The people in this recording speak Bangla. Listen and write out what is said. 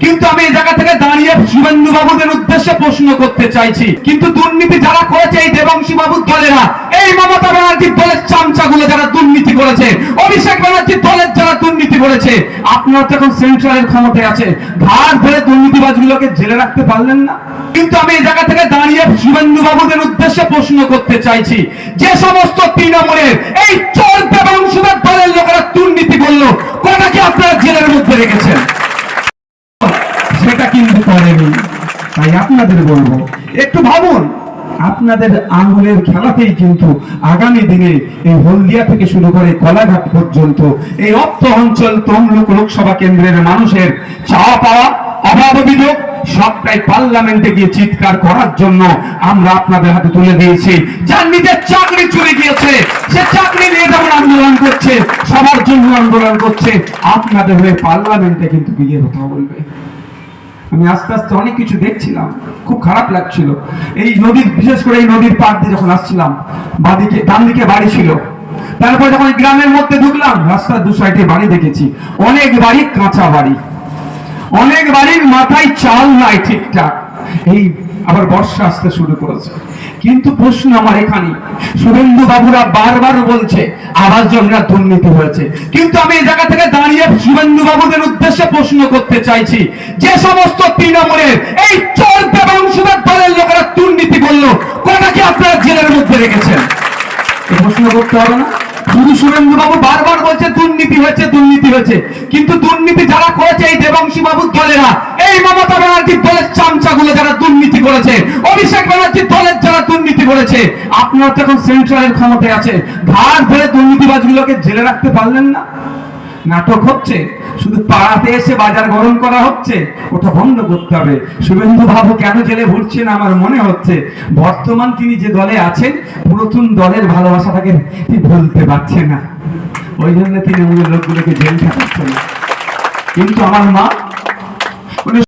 কিন্তু আমি এই জায়গা থেকে দাঁড়িয়ে শুভেন্দু বাবুদের উদ্দেশ্যে প্রশ্ন করতে চাইছি, কিন্তু দুর্নীতি যারা করেছে এই দেবাংশী বাবুর দলেরা, এই মমতা ব্যানার্জির দলের চামচাগুলো যারা দুর্নীতি করেছে, অভিষেক ব্যানার্জির দলের যারা দুর্নীতি করেছে, আপনারা তো এখন সেন্ট্রালের ক্ষমতায় আছে, ঘাট ধরে দুর্নীতিবাজগুলোকে জেলে রাখতে পারলেন না। কিন্তু আমি এই জায়গা থেকে দাঁড়িয়ে শুভেন্দু বাবুদের উদ্দেশ্যে প্রশ্ন করতে চাইছি, যে সমস্ত তৃণমূলের এই চোর দেবাংশুদের দলের লোকেরা দুর্নীতি করলো, কোটাকে আপনারা জেলের মধ্যে রেখেছেন? সেটা কিন্তু করেনি। তাই আপনাদের বলবো, একটু ভাবুন, আপনাদের আঙুলের খেলাতেই কিন্তু আগামী দিনে এই হলদিয়া থেকে শুরু করে কলাঘাট পর্যন্ত এই অর্থ অঞ্চল তমলুক লোকসভা কেন্দ্রের মানুষের চাওয়া পাওয়া, অভাব অভিযোগ সবটাই পার্লামেন্টে গিয়ে চিৎকার করার জন্য আমরা আপনাদের হাতে তুলে দিয়েছি। যার নিজের চাকরি চলে গিয়েছে, সে চাকরি নিয়ে যেমন আন্দোলন করছে, সবার জন্য আন্দোলন করছে, আপনাদের হয়ে পার্লামেন্টে কিন্তু গিয়ে কথা বলবে। আমি আস্তে আস্তে অনেক কিছু দেখছিলাম, খুব খারাপ লাগছিল। এই নদীর, বিশেষ করে এই নদীর পাড় দিয়ে যখন আসছিলাম, বাদিকে ডান দিকে বাড়ি ছিল, তারপরে যখন গ্রামের মধ্যে ঢুকলাম, রাস্তার দু সাইডে বাড়ি দেখেছি, অনেক বাড়ি কাঁচা বাড়ি, অনেক বাড়ির মাথায় চাল নাই ঠিকঠাক। এই আবার বর্ষা আসতে শুরু করেছে। কিন্তু প্রশ্ন আমার এখানে, শুভেন্দু বাবুরা বারবার বলছে আবাস যোজনা দুর্নীতি হয়েছে, কিন্তু আমি এই জায়গা থেকে দাঁড়িয়ে শুভেন্দু বাবুদের উদ্দেশ্যে প্রশ্ন করতে চাইছি, যে সমস্ত তৃণমূলের এই চোর দেবাংশুদের দলের লোকেরা দুর্নীতি করলো, কোটাকে আপনারা জেলের মধ্যে রেখেছেন? প্রশ্ন করতে হবে না? শুধু শুভেন্দু বাবু বারবার বলছে দুর্নীতি হয়েছে, দুর্নীতি হয়েছে, কিন্তু দুর্নীতি যারা করেছে এই দেবাংশী বাবুর দলেরা, এই মমতা ব্যানার্জির দলের চামচাগুলো যারা দুর্নীতি করেছে, অভিষেক ব্যানার্জির দলের যারা দুর্নীতি করেছে, আপনারা তো এখন সেন্ট্রালের ক্ষমতায় আছে, ঘাট ধরে দুর্নীতিবাজগুলোকে জেলে রাখতে পারলেন না। নাটক হচ্ছে, শুধু পাড়াতে এসে বাজার গরম করা হচ্ছে, ওটা বন্ধ করতে হবে। শুভেন্দু বাবু কেন জেলে ভরছেন আমার মনে হচ্ছে বর্তমান তিনি যে দলে আছেন, পুরাতন দলের ভালোবাসাটাকে ভুলতে পারছে না, ওই জন্য তিনি ওই লোকগুলোকে জেল খাটাচ্ছেন। কিন্তু আমার মা